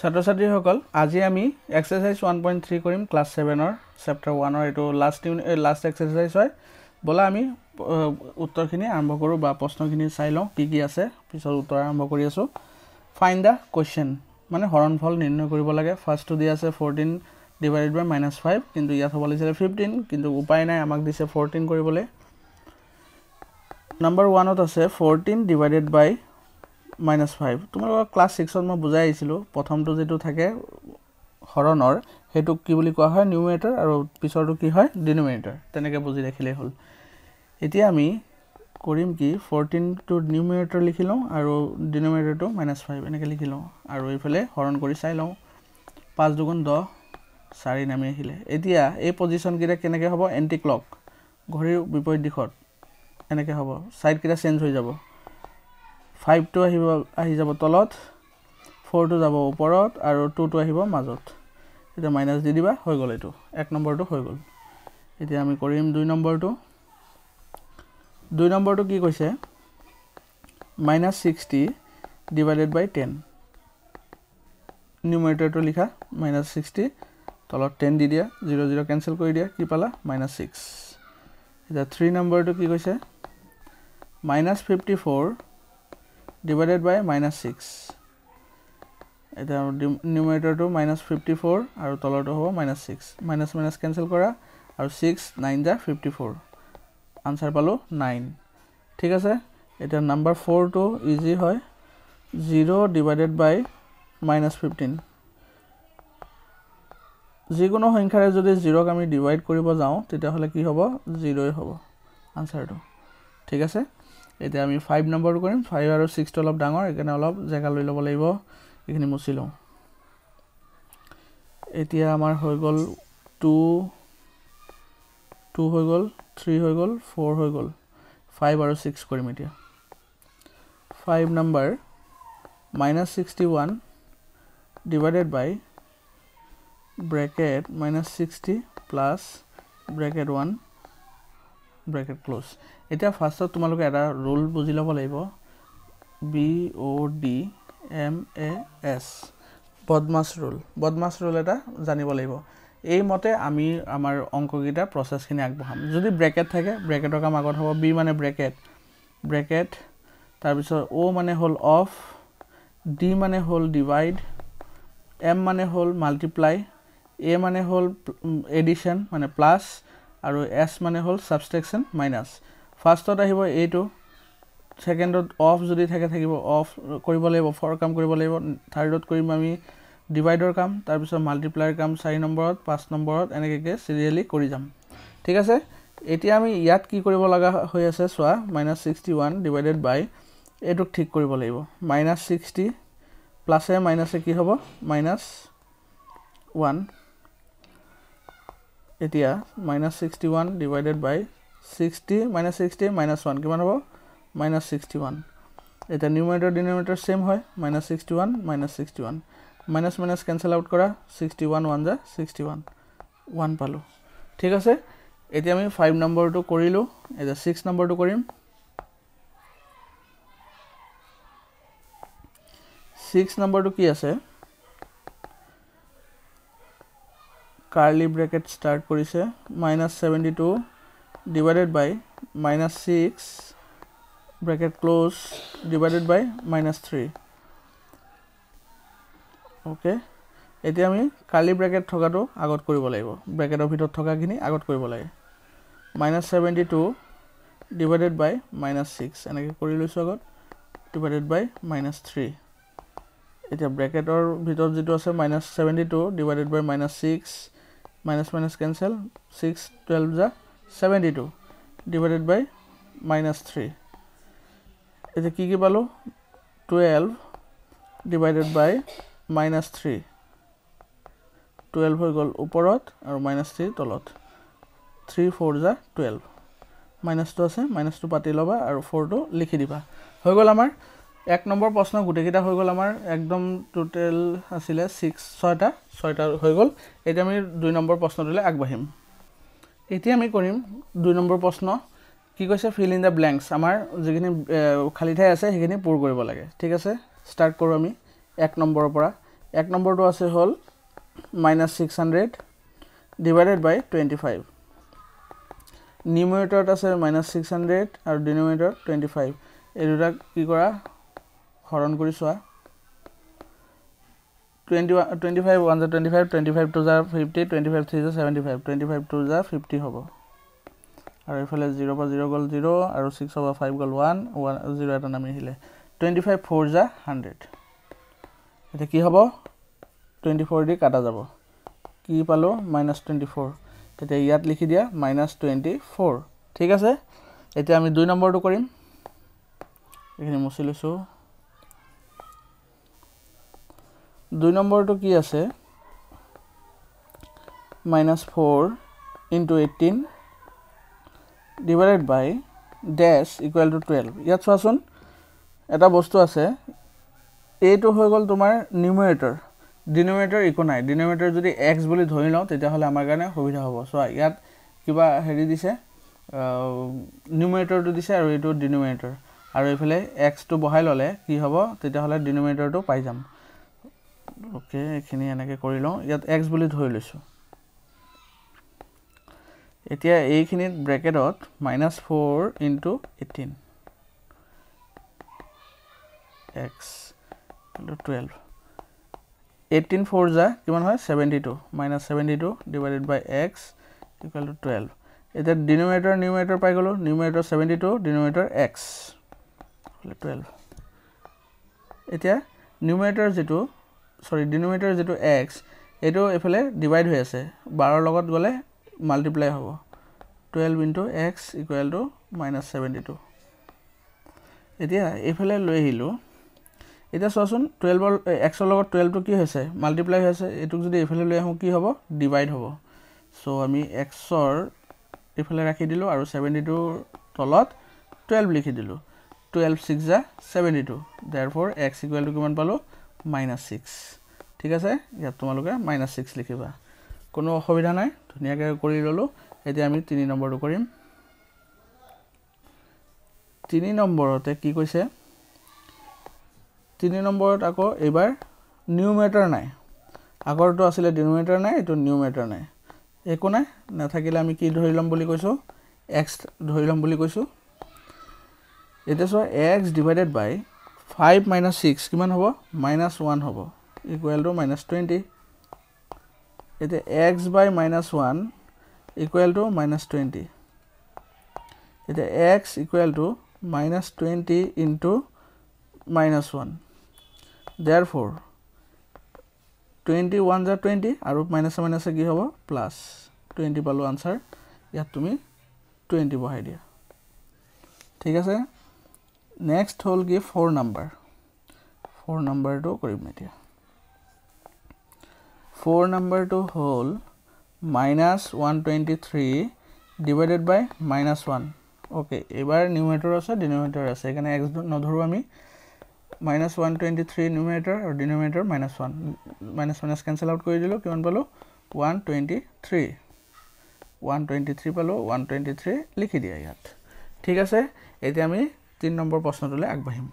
ছাত্ৰ-ছাত্ৰীসকল আজি আমি এক্সাৰসাইজ 1.3 কৰিম ক্লাস 7 ৰ চেপ্টাৰ 1 ৰ এটো লাষ্ট এক্সাৰসাইজ হয় বলা আমি উত্তৰখিনি আৰম্ভ কৰো বা প্ৰশ্নখিনি চাই লওঁ কি আছে পিছত উত্তৰ আৰম্ভ কৰি আছো ফাইন্ড দা কোৱেশ্চন মানে হৰণফল নিৰ্ণয় কৰিব লাগে ফাৰ্স্টটো দি আছে 14 ডিভাইডেড বাই -5 কিন্তু ইয়াত হ'ব লাগিছিল 15 কিন্তু উপায় নাই আমাক দিছে 14 কৰিবলৈ নম্বৰ 1 ত আছে 14 ডিভাইডেড বাই -5 তোমালোকৰ ক্লাস 6 ত মই বুজাই আইছিলো প্ৰথমটো যেটো থাকে হৰণৰ হেতু কি বুলি কোৱা হয় নিউমেৰেটৰ আৰু পিছৰটো কি হয় ডিনোমিনেটৰ তেনেকে বুজি ৰাখিলে হল এতিয়া আমি কৰিম কি 14 টো নিউমেৰেটৰ লিখিলো আৰু ডিনোমিনেটৰটো -5 এনেকে লিখিলো আৰু এইফালে হৰণ কৰি চাই লওঁ 5 2 10 4 নামি আহিলে এতিয়া এই পজিশন কিটা কেনেকে হ'ব এন্টি ক্লক ঘড়ীৰ বিপৰীত দিশত এনেকে হ'ব সাইড কিটা চেঞ্জ হৈ যাব 5 টো আহি যাব তলত 4 টো যাব ওপৰত আৰু 2 টো আহিব মাজত এটা মাইনাস দি দিবা হৈ গল এটো এক নম্বৰটো হৈ গল এতিয়া আমি কৰিম 2 নম্বৰটো কি কৈছে -60 ডিভাইডেড বাই 10 নিউমেৰেটৰটো লিখা -60 তলত 10 দি দিয়া 0 0 কেনসেল কৰি দিয়া কি পালা -6 এটা 3 নম্বৰটো কি কৈছে -54 divided by -6 এটা নিউমেৰেটৰটো -54 আৰু তলৰটো হ'ব -6 মাইনাস মাইনাস কেনসেল কৰা আৰু 6 9 যা 54 आंसर পালো 9 ঠিক আছে এটা নাম্বার 4 টো ইজি হয় 0 divided by -15 যিকোনো সংখ্যাৰে যদি 0 ক আমি ডিভাইড কৰিব যাও তেতিয়া হলে কি হ'ব 0 হ'ব आंसरটো ঠিক আছে এতিয়া আমি 5 নম্বৰটো কৰিম 5 আৰু 6 টো অলপ ডাঙৰ এখানে অলপ জায়গা লৈ ল'ব লাগিব এখানে মুছি লওঁ এতিয়া আমাৰ হৈ গল 2 হৈ গল 3 হৈ গল 4 হৈ গল 5 আৰু 6 কৰিম এতিয়া 5 number -61 divided by bracket -60 plus bracket 1 bracket close এতিয়া ফাৰ্স্টত তোমালোকে এটা ৰুল বুজি ল'ব লাগিব BODMAS বদমাছ ৰুল এটা জানিব লাগিব এই মতে আমি আমাৰ অংকগিটা প্ৰসেসখিনি আগবঢ়াম যদি ব্ৰেকেট থাকে ব্ৰেকেটৰ কাম আগত হ'ব B মানে ব্ৰেকেট তাৰ পিছত O মানে হল অফ D মানে হল ডিভাইড M মানে হল মাল্টিপ্লাই A মানে হল এডিশন মানে প্লাস আৰু S মানে হল সাবট্ৰেকশন মাইনাস ফাৰ্স্টত আহিব এইটো সেকেন্ডত অফ যদি থাকে থাকিব অফ কৰিব লাগিব ফৰ কাম কৰিব লাগিব থাৰ্ডত কৰিম আমি ডিভাইডৰ কাম তাৰ পিছত মাল্টিপ্লাইৰ কাম 4 নম্বৰত 5 নম্বৰত এনেকৈ সিৰিয়ালি কৰি যাম ঠিক আছে এতিয়া আমি ইয়াত কি কৰিব লগা হৈ আছে সোৱা -61 ডিভাইডেড বাই এটো ঠিক কৰিব লাগিব -60 প্লাসে মাইনাসে কি হ'ব -1 এতিয়া -61 ডিভাইডেড বাই 60 -1 কিমান হ'ব -61 এটা নিউমেৰেটৰ ডিনোমিনেটৰ সেম হয় -61 -61 মাইনাস মাইনাস কেনসেল আউট কৰা 61 1 যা 61 1 পালো ঠিক আছে এতিয়া আমি 5 নম্বৰটো কৰিলো এটা 6 নম্বৰটো কৰিম 6 নম্বৰটো কি আছে কাৰ্লি ব্ৰেকেট স্টাৰ্ট কৰিছে -72 divided by -6 bracket close divided by -3 okay এতিয়া আমি কাৰ্লি ব্ৰেকেট থকাটো আগত কৰিব লাগিব ব্ৰেকেটৰ ভিতৰত থকাখিনি আগত কৰিব লাগে -72 divided by -6 এনেকৈ কৰি লৈছো আগত divided by -3 এতিয়া ব্ৰেকেটৰ ভিতৰত যেটো আছে -72 divided by -6 minus minus cancel 6 12 যা 72 divided by -3 এটা কি পালো 12 divided by -3 12 হৈ গল ওপৰত আৰু -3 তলত 3 4 যা 12 মাইনাসটো আছে মাইনাসটো পাতি লবা আৰু 4 টো লিখি দিবা হৈ গল আমাৰ এক নম্বৰ প্ৰশ্ন গুটেকিটা হৈ গল আমাৰ একদম টোটাল আছিলে 6টা হৈ গল এতিয়া আমি 2 নম্বৰ প্ৰশ্নটোলৈ আগবাঢ়িম এতিয়া আমি কৰিম 2 নম্বৰ প্ৰশ্ন কি কৈছে ফিল ইন দা ব্ল্যাঙ্কস আমাৰ যিখিনি খালি ঠাই আছে সেইখিনি পূৰ কৰিব লাগে ঠিক আছে স্টাৰ্ট কৰো আমি 1 নম্বৰৰ পৰা এক নম্বৰটো আছে হ'ল -600 ডিভাইডেড বাই 25 নিউমাৰেটৰত আছে -600 আৰু ডিনমিনেটৰত 25 এই দুটা কি কৰা হৰণ কৰি চোৱা 25 1 25 25 2 50 25 3 75 25 2 50 হ'ব আৰু ইফালে 0 পৰা 0 গ'ল 0 আৰু 6 পৰা 5 গ'ল 1 0 এটা নামি আহিলে 25 4 100 এটা কি হ'ব 24 দি কাটা যাব কি পালো -24 তেতিয়া ইয়াত লিখি দিয়া -24 ঠিক আছে এতিয়া আমি 2 নম্বৰটো কৰিম এখানে মুছি লৈছো 2 নম্বৰটো কি আছে -4 into 18 divided by dash equal to 12 ইয়াত চোৱাচোন এটা বস্তু আছে এইটো হৈ গ'ল তোমাৰ নিউমাৰেটৰ ডিনোমিনেটৰ ইকো নাই ডিনোমিনেটৰ যদি x বুলি ধৰি লওঁ তেতিয়া হলে আমাৰ কাৰণে সুবিধা হ'ব সো ইয়াত কিবা হেৰি দিছে নিউমাৰেটৰটো দিছে আৰু এইটো ডিনোমিনেটৰ আৰু ইফালে x টো বহাই ললে কি হ'ব তেতিয়া হলে ডিনোমিনেটৰটো পাই যাম ওকে এখিনি এনেকে কৰি লওঁ ইয়াত x বুলি ধৰি লৈছো এতিয়া এইখিনিত ব্ৰেকেটত -4 into 18 x into 12 18 4 যা কিমান হয় 72 -72 divided by x equal to 12 এটা ডিনোমিনেটৰ নিউমাৰেটৰ পাই গলো নিউমাৰেটৰ 72 ডিনোমিনেটৰ x 12 এতিয়া নিউমাৰেটৰ যেটো সৰি ডিনোমিনেটৰ যেটো x এটো এফালে ডিভাইড হৈ আছে 12 লগত গলে মাল্টিপ্লাই হ'ব 12 into x equal to -72 এতিয়া এফালে লৈ আহিলো এটা চোৱাচোন 12 x ৰ লগত 12 টো কি হৈছে মাল্টিপ্লাই হৈছে এটুক যদি এফালে লৈ আহো কি হ'ব ডিভাইড হ'ব সো আমি x ৰ এফালে ৰাখি দিলো আৰু 72 তলত 12 লিখি দিলো 12 6 যা 72 therefore x equal to কিমান পালো -6 ঠিক আছে ইয়াত তোমালোকে -6 লিখিবা কোনো অসুবিধা নাই ধুনিয়াকৈ কৰি ললো এতিয়া আমি 3 নম্বৰটো কৰিম 3 নম্বৰতে কি কৈছে 3 নম্বৰত আকৌ এবাৰ নিউমাৰেটৰ নাই আগৰটো আছিল ডিনোমিনেটৰ নাই এটো নিউমাৰেটৰ নাই একো নাই নাথাকিলে আমি কি ধৰি লম বুলি কৈছো x ধৰি লম বুলি কৈছো এটা সো x divided by 5 - 6 কিমান হ'ব -1 হ'ব equal to -20 এটা x by -1 equal to -20 এটা x equal to -20 into -1 therefore 21 যা 20 আৰু মাইনাস কি হ'ব প্লাস 20 পালো आंसर ইয়াত তুমি 20 বহাই দিয়া ঠিক আছে নেক্সট হল কি 4 নাম্বাৰটো কৰিম এতিয়া 4 নাম্বাৰটো হল -123 divided by -1 ওকে এবাৰ নিউমাৰেটৰ আছে ডিনোমিনেটৰ আছে এখানে x নধৰো আমি -123 নিউমাৰেটৰ আৰু ডিনোমিনেটৰ -1 মাইনাস ক্যান্সেল আউট কৰি দিলো কিমান পালো 123 পালো 123 লিখি দিয়া ইয়াত ঠিক আছে এতিয়া আমি 3 নম্বৰ প্ৰশ্নটোলৈ আগবাঢ়িম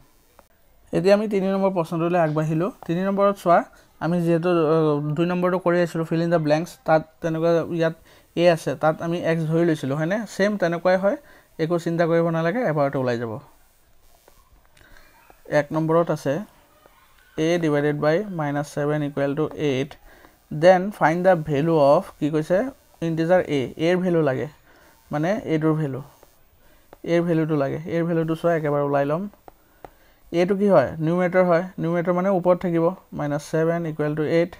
এতিয়া আমি 3 নম্বৰ প্ৰশ্নটোলৈ আগবাঢ়িলো 3 নম্বৰত চোৱা আমি যেহেতু 2 নম্বৰটো কৰি আছিলো ফিল ইন দা ব্ল্যাঙ্কস তাত তেনেকুৱা ইয়াত a আছে তাত আমি x ধৰি লৈছিলো হয়নে সেম তেনেকুৱাই হয় একো চিন্তা কৰিব নালাগে এবাৰতে ওলাই যাব 1 নম্বৰত আছে a divided by -7 equal to 8 then find the value of কি কৈছে integer a এর ভ্যালু লাগে মানে a ৰ ভ্যালু এৰ ভ্যালুটো লাগে এৰ ভ্যালুটো সো একেবাৰে ওলাই লম a টো কি হয় নিউমাৰেটৰ হয় নিউমাৰেটৰ মানে ওপৰত থাকিব -7 equal to 8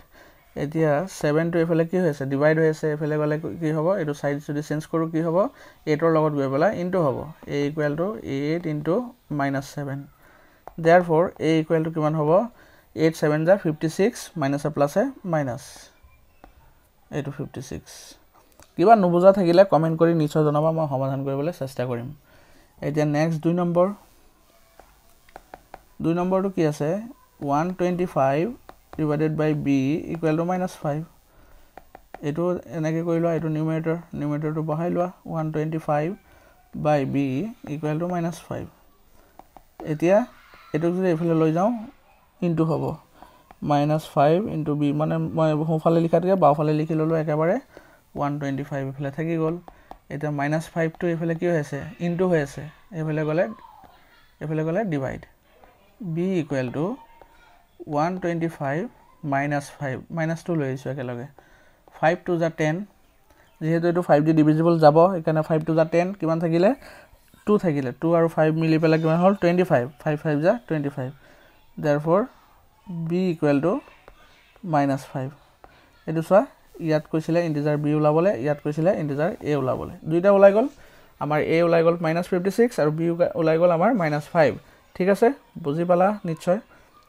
এতিয়া 7 টো এফালে কি হৈছে ডিভাইড হৈ আছে এফালে গলে কি হ'ব এটো সাইড যদি চেঞ্জ কৰো কি হ'ব 8 ৰ লগত গৈ পেলা ইনটু হ'ব a equal to 8 into -7 therefore a equal to কিমান হ'ব 8 7 যা 56 মাইনাস এ প্লাস এ মাইনাস এটো 56 কিবা নুবুজা থাকিলে কমেন্ট কৰি নিশ্চয় জনাবা মই সমাধান কৰিবলৈ চেষ্টা কৰিম এতিয়া নেক্সট 2 নম্বৰটো কি আছে 125 divided by b equal to -5 এটো এনেকৈ কৰি লোৱা এটো নিউমাৰেটৰটো বহাই লোৱা 125 by b equal to -5 এতিয়া এটো যদি এফালে লৈ যাও ইনটু হ'ব -5 ইনটু b মানে মই সোঁফালে লিখাতকে বাওঁফালে লিখি ললো একেবাৰে 125 ইফালে থাকি গ'ল এটা -5 টো ইফালে কি হৈ আছে ইনটু হৈ আছে এফালে গলে ডিভাইড b ইকুৱেল টু 125 -5 -2 লৈ আহিছো একেলগে 5 টু যা 10 যেহেতু এটো 5 দি ডিভিজিবল যাব এখানে 5 টু যা 10 কিমান থাকিলে 2 থাকিলে 2 আৰু 5 মিলি পেলাই কিমান হল 25 5 5 যা 25 therefore b equal to -5 এটো সোয়া ইয়াত কৈছিলে ইন্টিজাৰ b ওলাবলে ইয়াত কৈছিলে ইন্টিজাৰ a ওলাবলে দুইটা ওলাই গল আমাৰ a ওলাই গল -56 আৰু b ওলাই গল আমাৰ -5 ঠিক আছে বুজি পালা নিশ্চয়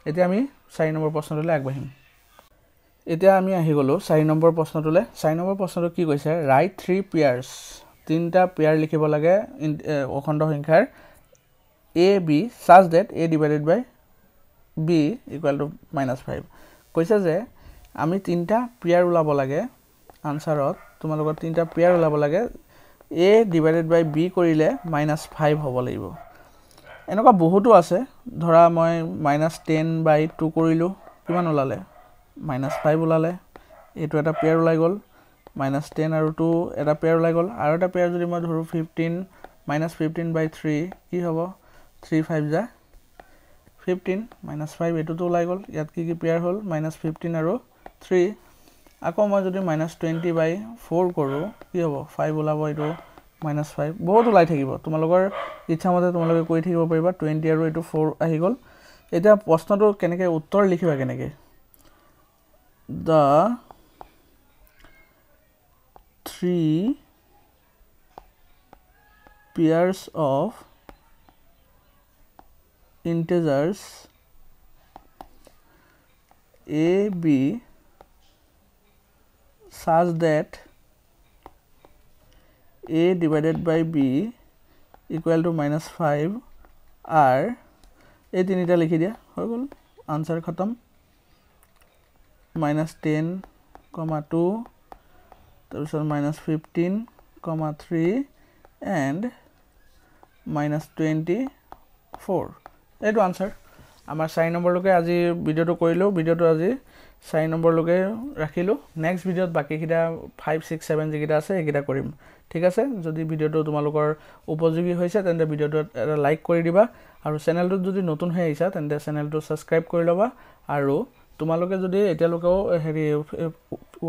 এতিয়া আমি 4 নম্বৰ প্ৰশ্নটোলৈ আগবাঢ়িম এতিয়া আমি আহি গলো 4 নম্বৰ প্ৰশ্নটোলৈ 4 নম্বৰ প্ৰশ্নটো কি কৈছে ৰাইট 3 পেয়াৰ্স তিনটা পেয়াৰ লিখিব লাগে অখণ্ড সংখ্যাৰ a b such that a divided by b equal to -5 কৈছে যে আমি তিনটা পেয়াৰ উলাব লাগে আনসাৰত তোমালোকৰ তিনটা পেয়াৰ উলাব লাগে a divided by b কৰিলে -5 হ'ব লাগিব এনেকুৱা বহুতো আছে ধৰা মই -10/2 কৰিলো কিমান ওলালে -5 ওলালে এটো এটা পেয়াৰ ওলাই গল -10 আৰু 2 এটা পেয়াৰ ওলাই গল আৰু এটা পেয়াৰ যদি মই ধৰো 15 -15/3 কি হ'ব 3 5 যা 15 -5 এটো তো ওলাই গল ইয়াত কি পেয়াৰ হল -15 আৰু 3 আকৌ মই যদি -20/4 কৰো কি হ'ব 5 ওলাব এটো -5 বহুত ওলাই থাকিব তোমালোকৰ ইচ্ছা মতে তোমালোকে কৈ থাকিব পাৰিবা 20 আৰু এটো 4 আহি গল এটা প্ৰশ্নটো কেনেকে উত্তৰ লিখিবা কেনেকে the 3 pairs of integers a b such that a divided by b equal to -5 are এই তিনিটা লিখি দিয়া হৈ গল আনসাৰ খতম -10, -2 তাৰপিছত -15, -3 and -24 এইটো আনসাৰ আমাৰ 4 নম্বৰ লৈকে আজি ভিডিওটো কৰিলো ভিডিওটো আজি 4 নম্বৰ লৈকে ৰাখিলো নেক্সট ভিডিওত বাকি কিটা 5 6 7 যিকিটা আছে এইকিটা কৰিম ঠিক আছে যদি ভিডিওটো তোমালোকৰ উপযোগী হৈছে তেন্তে ভিডিওটো এটা লাইক কৰি দিবা আৰু চেনেলটো যদি নতুন হৈ আহিছা তেন্তে চেনেলটো সাবস্ক্ৰাইব কৰি লবা আৰু তোমালোকে যদি এতিয়ালৈকেও হেৰি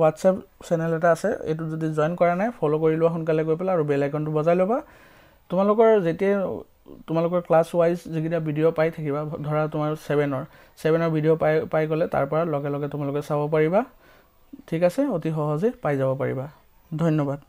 WhatsApp চেনেল এটা আছে এটো যদি জয়েন কৰা নাই ফলো কৰি লোৱা সোনকালে গৈ পেলা আৰু বেল আইকনটো বজাই লবা তোমালোকৰ যেতিয়া তোমালোকৰ ক্লাস ওয়াইজ যিকিটা ভিডিও পাই থাকিবা ধৰা তোমাৰ 7ৰ ভিডিও পাই গলে তাৰ পৰা লগে লগে তোমালোকে চাব পাৰিবা ঠিক আছে অতি সহজে পাই যাব পাৰিবা ধন্যবাদ